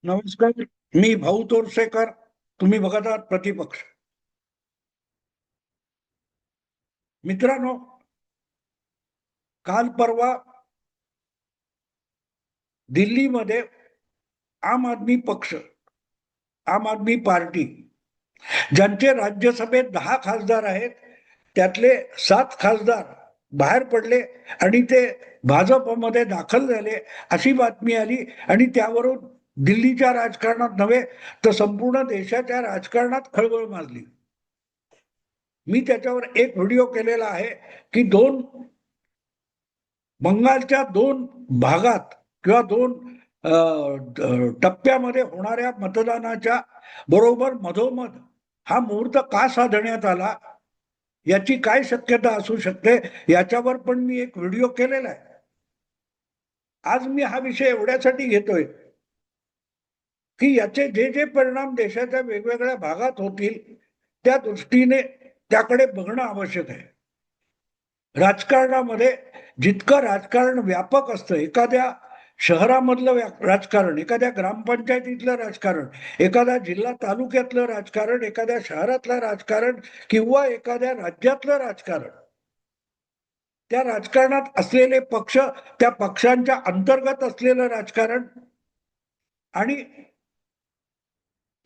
नमस्कार. मी भाऊ तोरसेकर. तुम्ही बघत आहात प्रतिपक्ष. मित्रांनो, काल परवा दिल्लीमध्ये आम आदमी पक्ष, आम आदमी पार्टी, ज्यांचे राज्यसभेत 10 खासदार आहेत, त्यातले 7 खासदार बाहेर पडले आणि ते भाजपमध्ये दाखल झाले अशी बातमी आली. आणि त्यावरून दिल्लीच्या राजकारणात नव्हे तर संपूर्ण देशाच्या राजकारणात खळबळ माजली. मी त्याच्यावर एक व्हिडिओ केलेला आहे की बंगालच्या 2 भागात किंवा 2 टप्प्यामध्ये होणाऱ्या मतदानाच्या बरोबर मधोमध हा मुहूर्त का साधण्यात आला, याची काय शक्यता असू शकते, याच्यावर पण मी एक व्हिडिओ केलेला आहे. आज मी हा विषय एवढ्यासाठी घेतोय की याचे जे जे परिणाम देशाच्या वेगवेगळ्या भागात होतील त्या दृष्टीने त्याकडे बघणं आवश्यक आहे. राजकारणामध्ये जितकं राजकारण व्यापक असतं, एखाद्या शहरामधलं राजकारण, एखाद्या ग्रामपंचायतीतलं राजकारण, एखाद्या जिल्हा तालुक्यातलं राजकारण, एखाद्या शहरातलं राजकारण किंवा एखाद्या राज्यातलं राजकारण, त्या राजकारणात असलेले पक्ष, त्या पक्षांच्या अंतर्गत असलेलं राजकारण आणि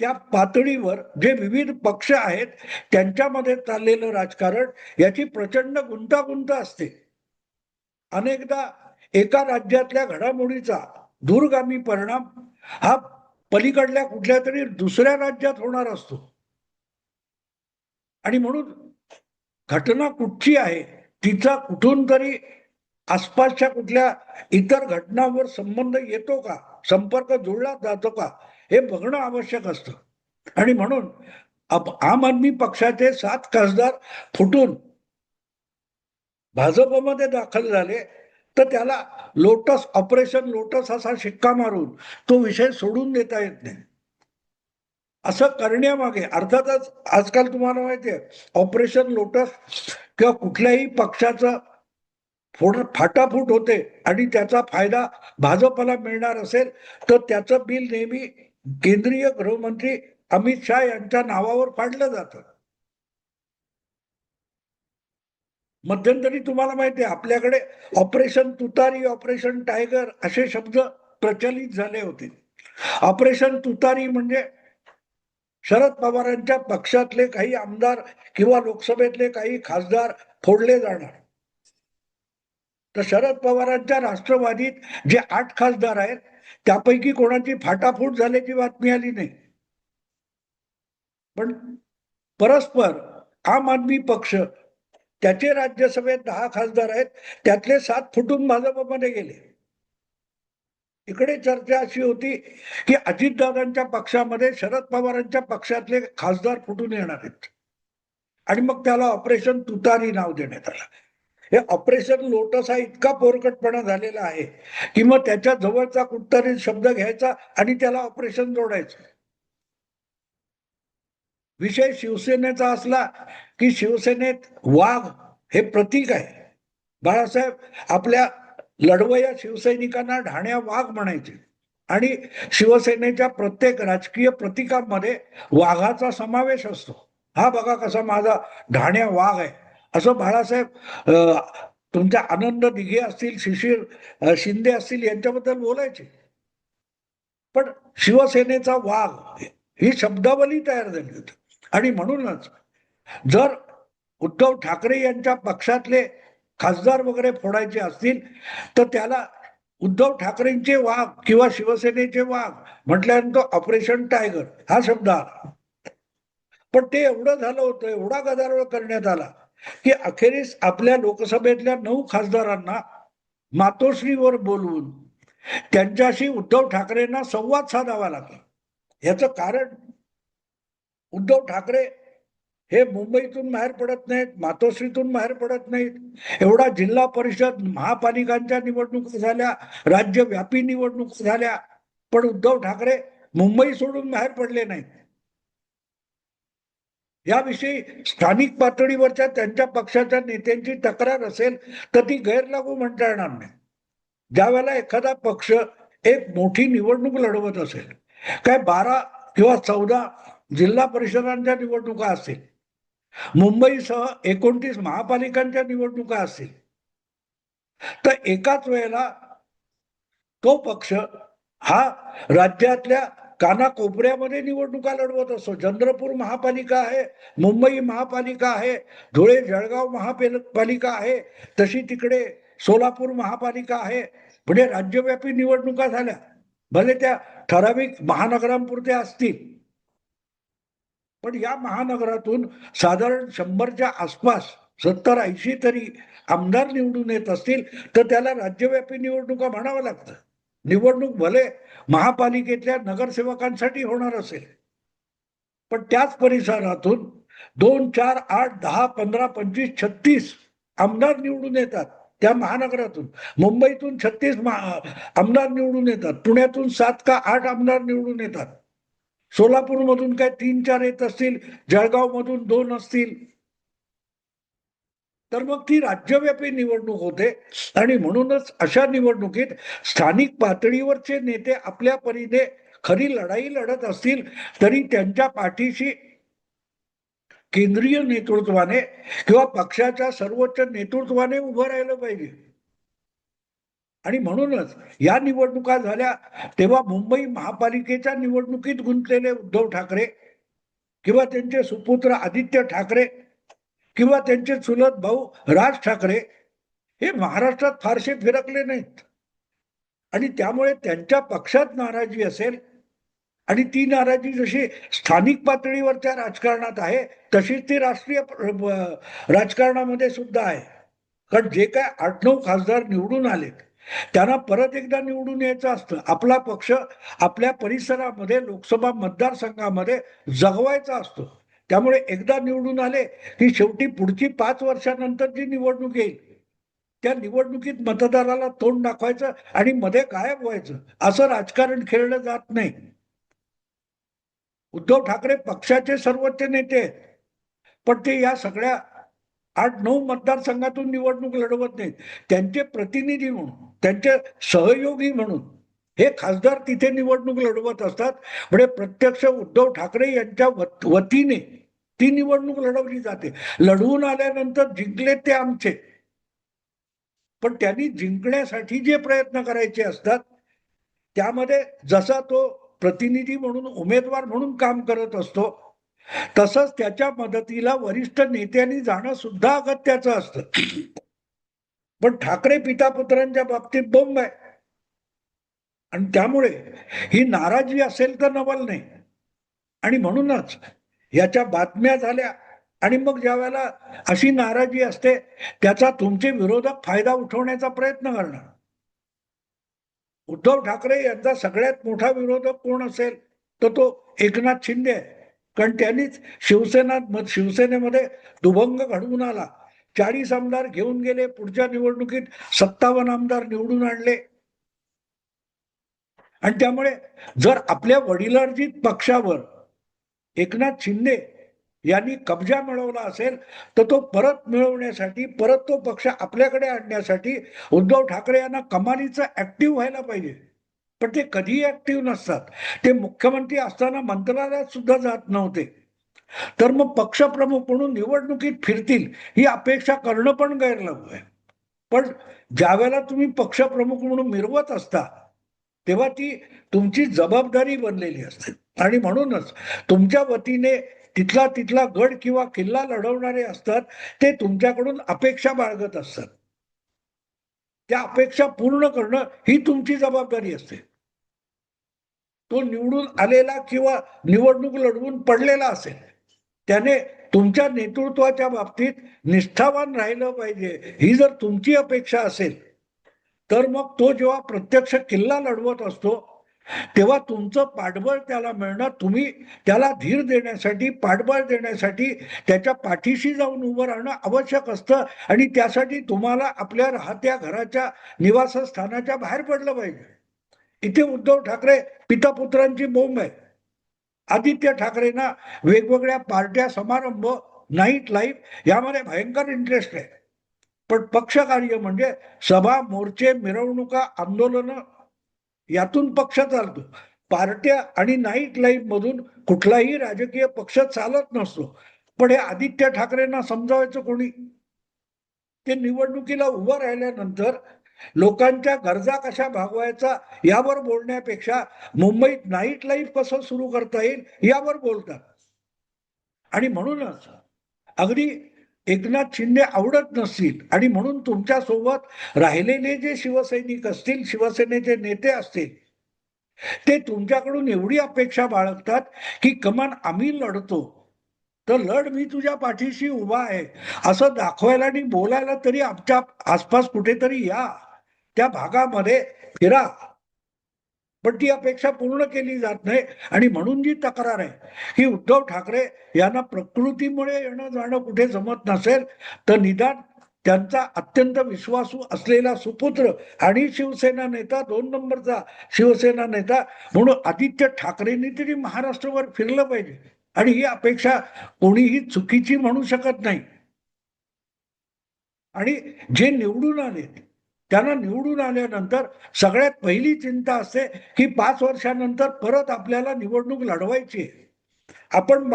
त्या पातळीवर जे विविध पक्ष आहेत त्यांच्यामध्ये चाललेलं राजकारण, याची प्रचंड गुंतागुंत असते. अनेकदा एका राज्यातल्या घडामोडीचा दूरगामी परिणाम हा पलीकडल्या कुठल्या तरी दुसऱ्या राज्यात होणार असतो. आणि म्हणून घटना कुठची आहे, तिचा कुठून तरी आसपासच्या कुठल्या इतर घटनांवर संबंध येतो का, संपर्क जुळला जातो का, हे बघणं आवश्यक असतं. आणि म्हणून आम आदमी पक्षाचे 7 खासदार फुटून भाजपमध्ये दाखल झाले तर त्याला ऑपरेशन लोटस असा शिक्का मारून तो विषय सोडून देता येत नाही. असं करण्यामागे अर्थातच आजकाल तुम्हाला माहितीये, ऑपरेशन लोटस किंवा कुठल्याही पक्षाचं फाटाफूट होते आणि त्याचा फायदा भाजपला मिळणार असेल तर त्याचं बिल नेहमी केंद्रीय गृहमंत्री अमित शाह यांच्या नावावर फाडलं जातं. मध्यंतरी तुम्हाला माहिती आहे, आपल्याकडे ऑपरेशन तुतारी, ऑपरेशन टायगर असे शब्द प्रचलित झाले होते. ऑपरेशन तुतारी म्हणजे शरद पवारांच्या पक्षातले काही आमदार किंवा लोकसभेतले काही खासदार फोडले जाणार. तर शरद पवारांच्या राष्ट्रवादीत जे 8 खासदार आहेत त्यापैकी कोणाची फाटाफूट झाल्याची बातमी आली नाही. पण परस्पर आम आदमी पक्ष, त्याचे राज्यसभेत 10 खासदार आहेत, त्यातले 7 फुटून भाजपमध्ये गेले. इकडे चर्चा अशी होती की अजितदादांच्या पक्षामध्ये शरद पवारांच्या पक्षातले खासदार फुटून येणार आहेत आणि मग त्याला ऑपरेशन तुतारी नाव देण्यात आलं. हे ऑपरेशन लोटस हा इतका पोरकटपणा झालेला आहे की मग त्याच्या जवळचा कुठतरी शब्द घ्यायचा आणि त्याला ऑपरेशन जोडायचं. विषय शिवसेनेचा असला की शिवसेनेत वाघ हे प्रतीक आहे. बाळासाहेब आपल्या लढवया शिवसैनिकांना ढाण्या वाघ म्हणायचे आणि शिवसेनेच्या प्रत्येक राजकीय प्रतीकामध्ये वाघाचा समावेश असतो. हा बघा कसा माझा ढाण्या वाघ आहे, असं बाळासाहेब तुमच्या आनंद दिघे असतील, शिशिर शिंदे असतील यांच्याबद्दल बोलायचे. पण शिवसेनेचा वाघ ही शब्दावली तयार झाली होती. आणि म्हणूनच जर उद्धव ठाकरे यांच्या पक्षातले खासदार वगैरे फोडायचे असतील तर त्याला उद्धव ठाकरेंचे वाघ किंवा शिवसेनेचे वाघ म्हटल्यानंतर ऑपरेशन टायगर हा शब्द आला. पण ते एवढं झालं होतं, एवढा गदारोळ करण्यात आला की अखेरीस आपल्या लोकसभेतल्या 9 खासदारांना मातोश्रीवर बोलवून त्यांच्याशी उद्धव ठाकरेंना संवाद साधावा लागला. याचं कारण, उद्धव ठाकरे हे मुंबईतून बाहेर पडत नाहीत, मातोश्रीतून बाहेर पडत नाहीत. एवढा जिल्हा परिषद महापालिकांच्या निवडणुका झाल्या, राज्यव्यापी निवडणुका झाल्या, पण उद्धव ठाकरे मुंबई सोडून बाहेर पडले नाहीत. याविषयी स्थानिक पातळीवरच्या त्यांच्या पक्षाच्या नेत्यांची तक्रार असेल तर ती गैरलागू म्हणता येणार नाही. ज्या वेळेला एखादा पक्ष एक मोठी निवडणूक लढवत असेल काय 12 किंवा 14 जिल्हा परिषदांच्या निवडणुका असतील, मुंबईसह 29 महापालिकांच्या निवडणुका असतील, तर एकाच वेळेला तो पक्ष हा राज्यातल्या कानाकोपऱ्यामध्ये निवडणुका लढवत असतो. चंद्रपूर महापालिका आहे, मुंबई महापालिका आहे, धुळे जळगाव महापालिका आहे, तशी तिकडे सोलापूर महापालिका आहे. म्हणजे राज्यव्यापी निवडणुका झाल्या, भले त्या ठराविक महानगरांपुरत्या असतील, पण या महानगरातून साधारण 100च्या आसपास 70-80 तरी आमदार निवडून येत असतील, तर त्याला राज्यव्यापी निवडणुका म्हणावं लागतं. निवडणूक भले महापालिकेतल्या नगरसेवकांसाठी होणार असेल, पण त्याच परिसरातून 2, 4, 8, 10, 15, 25, 36 आमदार निवडून येतात त्या महानगरातून. मुंबईतून 36 आमदार निवडून येतात, पुण्यातून 7 का 8 आमदार निवडून येतात, सोलापूरमधून काय 3-4 येत असतील, जळगाव मधून 2 असतील. तर मग ती राज्यव्यापी निवडणूक होते. आणि म्हणूनच अशा निवडणुकीत स्थानिक पातळीवरचे नेते आपल्या परीने खरी लढाई लढत असतील, तरी त्यांच्या पाठीशी केंद्रीय नेतृत्वाने किंवा पक्षाच्या सर्वोच्च नेतृत्वाने उभं राहिलं पाहिजे. आणि म्हणूनच या निवडणुका झाल्या तेव्हा मुंबई महापालिकेच्या निवडणुकीत गुंतलेले उद्धव ठाकरे किंवा त्यांचे सुपुत्र आदित्य ठाकरे किंवा त्यांचे चुलत भाऊ राज ठाकरे हे महाराष्ट्रात फारसे फिरकले नाहीत. आणि त्यामुळे त्यांच्या पक्षात नाराजी असेल, आणि ती नाराजी जशी स्थानिक पातळीवरच्या राजकारणात आहे, तशीच ती राष्ट्रीय राजकारणामध्ये सुद्धा आहे. कारण जे काय 8-9 खासदार निवडून आलेत, त्यांना परत एकदा निवडून यायचं असतं. आपला पक्ष आपल्या परिसरामध्ये, लोकसभा मतदारसंघामध्ये जगवायचा असतो. त्यामुळे एकदा निवडून आले की शेवटी पुढची 5 वर्षानंतर जी निवडणूक येईल, त्या निवडणुकीत मतदाराला तोंड दाखवायचं आणि मध्ये गायब व्हायचं, असं राजकारण खेळलं जात नाही. उद्धव ठाकरे पक्षाचे सर्वोच्च नेते आहेत, पण ते या सगळ्या 8-9 मतदारसंघातून निवडणूक लढवत नाहीत. त्यांचे प्रतिनिधी म्हणून, त्यांचे सहयोगी म्हणून हे खासदार तिथे निवडणूक लढवत असतात. म्हणजे प्रत्यक्ष उद्धव ठाकरे यांच्या वतीने ती निवडणूक लढवली जाते. लढवून आल्यानंतर जिंकले ते आमचे, पण त्यांनी जिंकण्यासाठी जे प्रयत्न करायचे असतात, त्यामध्ये जसा तो प्रतिनिधी म्हणून, उमेदवार म्हणून काम करत असतो, तसंच त्याच्या मदतीला वरिष्ठ नेत्यांनी जाणं सुद्धा अगत्याचं असतं. पण ठाकरे पिता पुत्रांच्या बाबतीत बोंब आहे. आणि त्यामुळे ही नाराजी असेल तर नवल नाही. आणि म्हणूनच याच्या बातम्या झाल्या, आणि मग ज्या वेळेला अशी नाराजी असते, त्याचा तुमचे विरोधक फायदा उठवण्याचा प्रयत्न करणार. उद्धव ठाकरे यांचा सगळ्यात मोठा विरोधक कोण असेल, तर तो एकनाथ शिंदे आहे. कारण त्यांनीच शिवसेनेमध्ये दुभंग घडवून आला. 40 आमदार घेऊन गेले, पुढच्या निवडणुकीत 57 आमदार निवडून आणले. आणि त्यामुळे जर आपल्या वडिलार्जित पक्षावर एकनाथ शिंदे यांनी कब्जा मिळवला असेल, तर तो परत मिळवण्यासाठी, परत तो पक्ष आपल्याकडे आणण्यासाठी उद्धव ठाकरे यांना कमालीचं ऍक्टिव्ह व्हायला पाहिजे. पण ते कधीही ऍक्टिव्ह नसतात. ते मुख्यमंत्री असताना मंत्रालयात सुद्धा जात नव्हते. तर मग पक्षप्रमुख म्हणून निवडणुकीत फिरतील ही अपेक्षा करणं पण गैरलागू आहे. पण ज्या वेळेला तुम्ही पक्षप्रमुख म्हणून मिरवत असता, तेव्हा ती तुमची जबाबदारी बनलेली असते. आणि म्हणूनच तुमच्या वतीने तिथला गड किंवा किल्ला लढवणारे असतात, ते तुमच्याकडून अपेक्षा बाळगत असतात. त्या अपेक्षा पूर्ण करणं ही तुमची जबाबदारी असते. तो निवडून आलेला किंवा निवडणूक लढवून पडलेला असेल, त्याने तुमच्या नेतृत्वाच्या बाबतीत निष्ठावान राहिलं पाहिजे, ही जर तुमची अपेक्षा असेल, तर मग तो जेव्हा प्रत्यक्ष किल्ला लढवत असतो, तेव्हा तुमचं पाठबळ त्याला मिळणं, तुम्ही त्याला धीर देण्यासाठी, पाठबळ देण्यासाठी त्याच्या पाठीशी जाऊन उभं राहणं आवश्यक असतं. आणि त्यासाठी तुम्हाला आपल्या राहत्या घराच्या, निवासस्थानाच्या बाहेर पडलं पाहिजे. इथे उद्धव ठाकरे पिता पुत्रांची बोंब आहे. आदित्य ठाकरेंना वेगवेगळ्या पार्ट्या, समारंभ, नाईट लाईफ यामध्ये भयंकर इंटरेस्ट आहे. पण पक्षकार्य म्हणजे सभा, मोर्चे, मिरवणुका, आंदोलन, यातून पक्ष चालतो. पार्ट्या आणि नाईट लाईफ मधून कुठलाही राजकीय पक्ष चालत नसतो. पण हे आदित्य ठाकरेंना समजावायचं कोणी? ते निवडणुकीला उभं राहिल्यानंतर लोकांच्या गरजा कशा भागवायचा यावर बोलण्यापेक्षा मुंबईत नाईट लाईफ कसं सुरू करता येईल यावर बोलतात. आणि म्हणूनच अगदी एकनाथ शिंदे आवडत नसतील आणि म्हणून तुमच्या सोबत राहिलेले जे शिवसैनिक असतील, शिवसेनेचे नेते असतील, ते तुमच्याकडून एवढी अपेक्षा बाळगतात की कमान आम्ही लढतो तर लढ, मी तुझ्या पाठीशी उभा आहे असं दाखवायला आणि बोलायला तरी आमच्या आसपास कुठेतरी या, त्या भागामध्ये फिरा. पण ती अपेक्षा पूर्ण केली जात नाही. आणि म्हणून जी तक्रार आहे की उद्धव ठाकरे यांना प्रकृतीमुळे येणं जाणं कुठे जमत नसेल तर निदान त्यांचा अत्यंत विश्वासू असलेला सुपुत्र आणि शिवसेना नेता, 2 नंबरचा शिवसेना नेता म्हणून आदित्य ठाकरेंनी तरी महाराष्ट्रावर फिरलं पाहिजे. आणि ही अपेक्षा कोणीही चुकीची म्हणू शकत नाही. आणि जे निवडून आले त्यांना निवडून आल्यानंतर सगळ्यात पहिली चिंता असते की 5 वर्षानंतर परत आपल्याला निवडणूक लढवायची आहे. आपण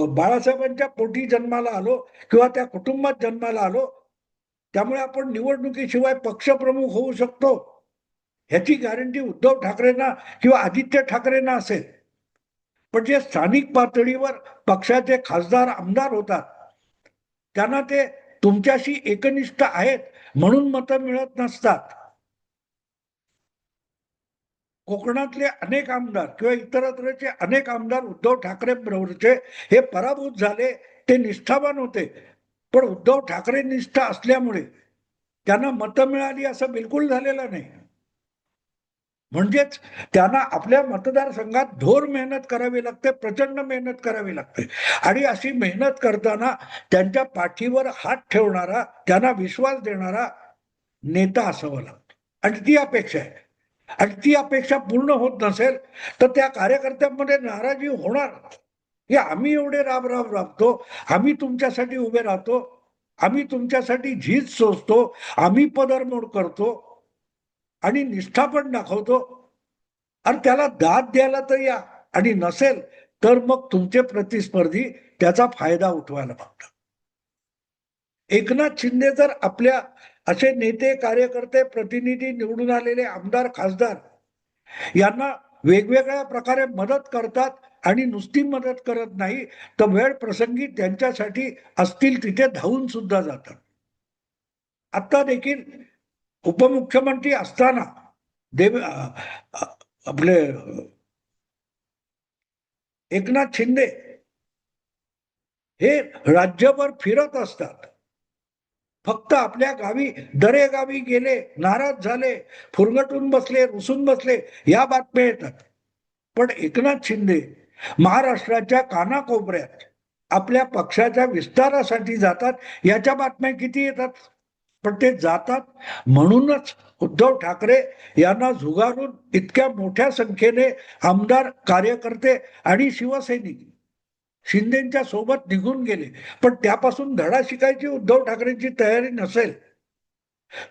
बाळासाहेबांच्या पोटी जन्माला आलो किंवा त्या कुटुंबात जन्माला आलो, त्यामुळे आपण निवडणुकीशिवाय पक्षप्रमुख होऊ शकतो ह्याची गॅरंटी उद्धव ठाकरेंना किंवा आदित्य ठाकरेंना असेल. पण जे स्थानिक पातळीवर पक्षाचे खासदार आमदार होतात त्यांना ते तुमच्याशी एकनिष्ठ आहेत म्हणून मतं मिळत नसतात. कोकणातले अनेक आमदार किंवा इतरत्रचे अनेक आमदार उद्धव ठाकरे बरोबरचे हे पराभूत झाले, ते निष्ठावान होते. पण उद्धव ठाकरे निष्ठा असल्यामुळे त्यांना मतं मिळाली असं बिलकुल झालेलं नाही. म्हणजेच त्यांना आपल्या मतदारसंघात धोर मेहनत करावी लागते, प्रचंड मेहनत करावी लागते. आणि अशी मेहनत करताना त्यांच्या पाठीवर हात ठेवणारा, त्यांना विश्वास देणारा नेता असावा लागतो. आणि ती अपेक्षा आहे. आणि ती अपेक्षा पूर्ण होत नसेल तर त्या कार्यकर्त्यांमध्ये नाराजी होणार की आम्ही एवढे राब राब राबतो, आम्ही तुमच्यासाठी उभे राहतो, आम्ही तुमच्यासाठी झीज सोसतो, आम्ही पदरमोड करतो आणि निष्ठा पण दाखवतो, आणि त्याला दाद द्यायला तर या, आणि नसेल तर मग तुमचे प्रतिस्पर्धी त्याचा फायदा उठवायला बघतात. एकनाथ शिंदे जर आपल्या असे नेते, कार्यकर्ते, प्रतिनिधी, निवडून आलेले आमदार, खासदार यांना वेगवेगळ्या प्रकारे मदत करतात आणि नुसती मदत करत नाही तर वेळ प्रसंगी त्यांच्यासाठी असतील तिथे धावून सुद्धा जातात. आता देखील उपमुख्यमंत्री असताना आपले एकनाथ शिंदे हे राज्यभर फिरत असतात. फक्त आपल्या गावी, दरेगावी गेले, नाराज झाले, फुरगटून बसले, रुसून बसले, या बातम्या येतात. पण एकनाथ शिंदे महाराष्ट्राच्या कानाकोपऱ्यात आपल्या पक्षाच्या विस्तारासाठी जातात, याच्या बातम्या किती येतात. पण ते जातात म्हणूनच उद्धव ठाकरे यांना झुगारून इतक्या मोठ्या संख्येने आमदार, कार्यकर्ते आणि शिवसैनिक शिंदेच्या सोबत निघून गेले. पण त्यापासून धडा शिकायची उद्धव ठाकरेंची तयारी नसेल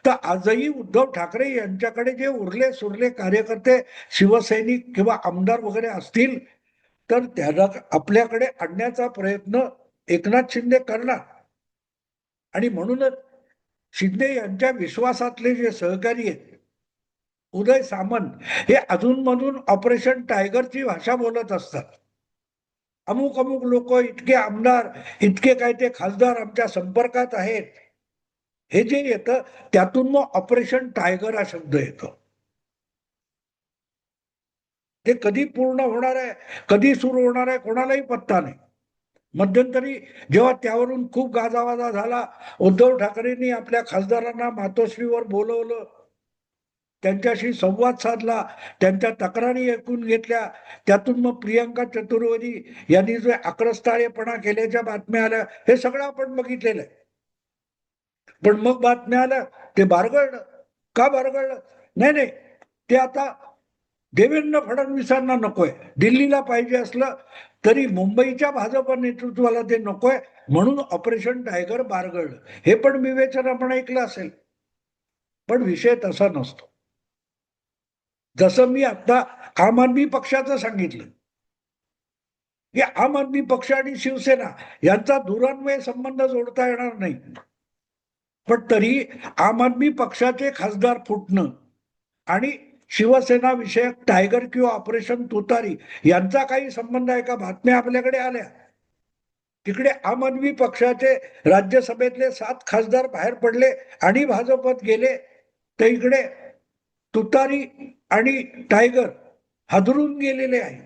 तर आजही उद्धव ठाकरे यांच्याकडे जे उरले सुरले कार्यकर्ते, शिवसैनिक किंवा आमदार वगैरे असतील तर त्याला आपल्याकडे आणण्याचा प्रयत्न एकनाथ शिंदे करणार. आणि म्हणूनच शिंदे यांच्या विश्वासातले जे सहकारी आहेत, उदय सामंत, हे अधूनमधून ऑपरेशन टायगरची भाषा बोलत असतात. अमुक अमुक लोक, इतके आमदार, इतके काय ते खासदार आमच्या संपर्कात आहेत, हे जे येतं त्यातून मग ऑपरेशन टायगर हा शब्द येतो. ते कधी पूर्ण होणार आहे, कधी सुरू होणार आहे, कोणालाही पत्ता नाही. मध्यंतरी जेव्हा त्यावरून खूप गाजावाजा झाला, उद्धव ठाकरेंनी आपल्या खासदारांना मातोश्रीवर बोलवलं, त्यांच्याशी संवाद साधला, त्यांच्या तक्रारी ऐकून घेतल्या. त्यातून मग प्रियंका चतुर्वेदी यांनी जो आक्रस्ताळेपणा केल्याच्या बातम्या आल्या, हे सगळं आपण बघितलेलं आहे. पण मग बातम्या आल्या ते बारगळलं. का बारगळलं? नाही नाही, ते आता देवेंद्र फडणवीसांना नकोय. दिल्लीला पाहिजे असलं तरी मुंबईच्या भाजप नेतृत्वाला ते नकोय, म्हणून ऑपरेशन टायगर बारगळलं. हे पण विवेचन आपण ऐकलं असेल. पण विषय तसा नसतो. जसं मी आता आम आदमी पक्षाचं सांगितलं की आम आदमी पक्ष आणि शिवसेना यांचा दुरान्वये संबंध जोडता येणार नाही, पण तरी आम आदमी पक्षाचे खासदार फुटणं आणि शिवसेना विषयक टायगर किंवा ऑपरेशन तुतारी यांचा काही संबंध आहे का? बातम्या आपल्याकडे आल्या. तिकडे आम आदमी पक्षाचे राज्यसभेतले 7 खासदार बाहेर पडले आणि भाजपत गेले, तर इकडे तुतारी आणि टायगर हादरून गेलेले आहे.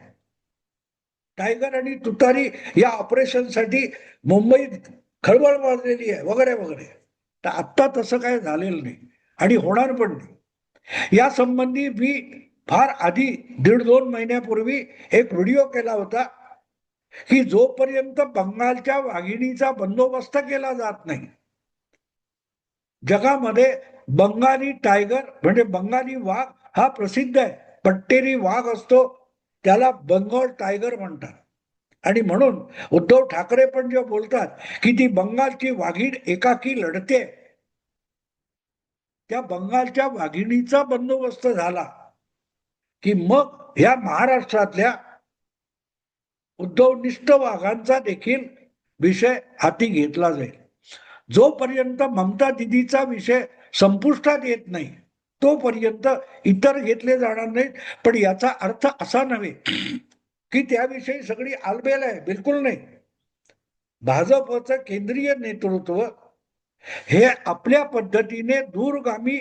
टायगर आणि तुतारी या ऑपरेशनसाठी मुंबईत खळबळ माजलेली आहे वगैरे वगैरे. तर आत्ता तसं काय झालेलं नाही आणि होणार पण नाही. या संबंधी मी फार आधी 1.5-2 महिन्यापूर्वी एक व्हिडिओ केला होता की जोपर्यंत बंगालच्या वाघिणीचा बंदोबस्त केला जात नाही, जगामध्ये बंगाली टायगर म्हणजे बंगाली वाघ हा प्रसिद्ध आहे. पट्टेरी वाघ असतो त्याला बंगाल टायगर म्हणतात. आणि म्हणून उद्धव ठाकरे पण जे बोलतात की ती बंगालची वाघीण एकाकी लढते, त्या बंगालच्या वाघिणीचा बंदोबस्त झाला की मग या महाराष्ट्रातल्या उद्धवनिष्ठ वाघांचा देखील विषय हाती घेतला जाईल. जोपर्यंत ममता दिदीचा विषय संपुष्टात येत नाही तोपर्यंत इतर घेतले जाणार नाहीत. पण याचा अर्थ असा नव्हे की त्याविषयी सगळी आलबेल आहे, बिलकुल नाही. भाजपचं केंद्रीय नेतृत्व हे आपल्या पद्धतीने दूरगामी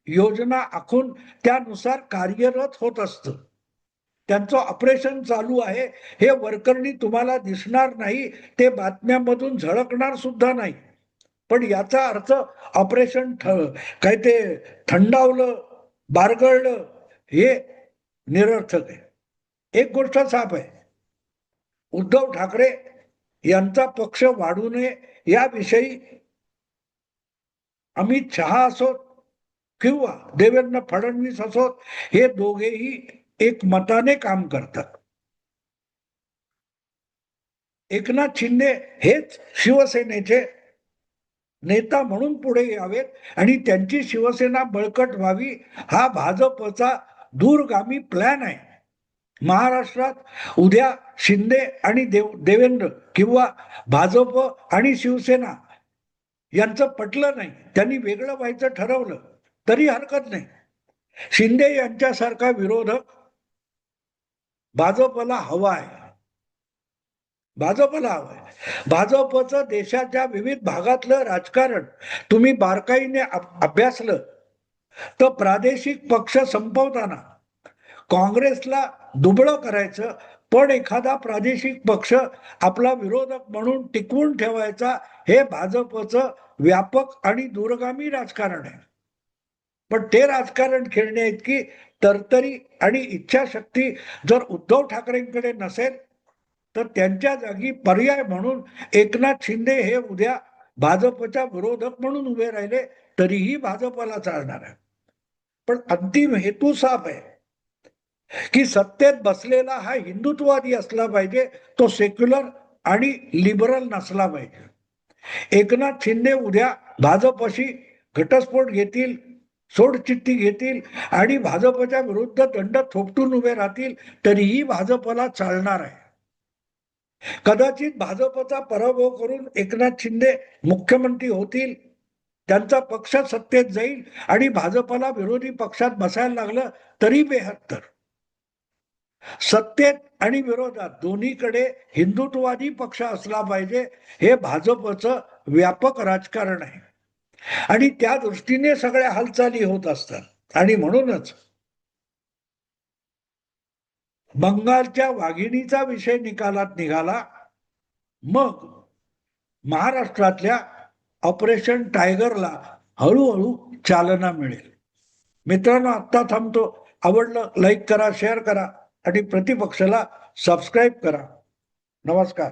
योजना आखून त्यानुसार कार्यरत होत असतं. त्यांचं ऑपरेशन चालू आहे हे वरकरणी तुम्हाला दिसणार नाही, ते बातम्यांमधून झळकणार सुद्धा नाही. पण याचा अर्थ ऑपरेशन काय ते थंडावलं, बारगळलं हे निरर्थक आहे. एक गोष्ट साफ आहे, उद्धव ठाकरे यांचा पक्ष वाढू नये याविषयी अमित शहा असोत किंवा देवेंद्र फडणवीस असोत, हे दोघेही एक मताने काम करतात. एकनाथ शिंदे हेच शिवसेनेचे नेता म्हणून पुढे यावेत आणि त्यांची शिवसेना बळकट व्हावी हा भाजपचा दूरगामी प्लॅन आहे. महाराष्ट्रात उद्या शिंदे आणि देवेंद्र किंवा भाजप आणि शिवसेना यांचं पटलं नाही, त्यांनी वेगळं व्हायचं ठरवलं तरी हरकत नाही. शिंदे यांच्यासारखा विरोधक भाजपला हवा आहे. भाजपला हवं आहे. भाजपचं देशाच्या विविध भागातलं राजकारण तुम्ही बारकाईने अभ्यासलं तर प्रादेशिक पक्ष संपवताना काँग्रेसला दुबळं करायचं, पण एखादा प्रादेशिक पक्ष आपला विरोधक म्हणून टिकवून ठेवायचा, हे भाजपचं व्यापक आणि दूरगामी राजकारण आहे. पण ते राजकारण खेळण्याइतकी तरतरी आणि इच्छाशक्ती जर उद्धव ठाकरेंकडे नसेल तर त्यांच्या जागी पर्याय म्हणून एकनाथ शिंदे हे उद्या भाजपच्या विरोधक म्हणून उभे राहिले तरीही भाजपला चालणार आहे. पण अंतिम हेतू साफ आहे की सत्तेत बसलेला हा हिंदुत्ववादी असला पाहिजे, तो सेक्युलर आणि लिबरल नसला पाहिजे. एकनाथ शिंदे उद्या भाजपशी घटस्फोट घेतील, सोडचिठ्ठी घेतील आणि भाजपच्या विरुद्ध दंड थोपटून उभे राहतील तरीही भाजपला चालणार आहे. कदाचित भाजपचा पराभव करून एकनाथ शिंदे मुख्यमंत्री होतील, त्यांचा पक्ष सत्तेत जाईल आणि भाजपला विरोधी पक्षात बसायला लागलं तरी बेहत्तर. सत्तेत आणि विरोधात दोन्हीकडे हिंदुत्ववादी पक्ष असला पाहिजे, हे भाजपचं व्यापक राजकारण आहे आणि त्या दृष्टीने सगळ्या हालचाली होत असतात. आणि म्हणूनच बंगालच्या वाघिणीचा विषय निकालात निघाला, मग महाराष्ट्रातल्या ऑपरेशन टायगरला हळूहळू चालना मिळेल. मित्रांनो, आत्ता थांबतो. आवडलं लाईक करा, शेअर करा आणि प्रतिपक्षाला सबस्क्राईब करा. नमस्कार.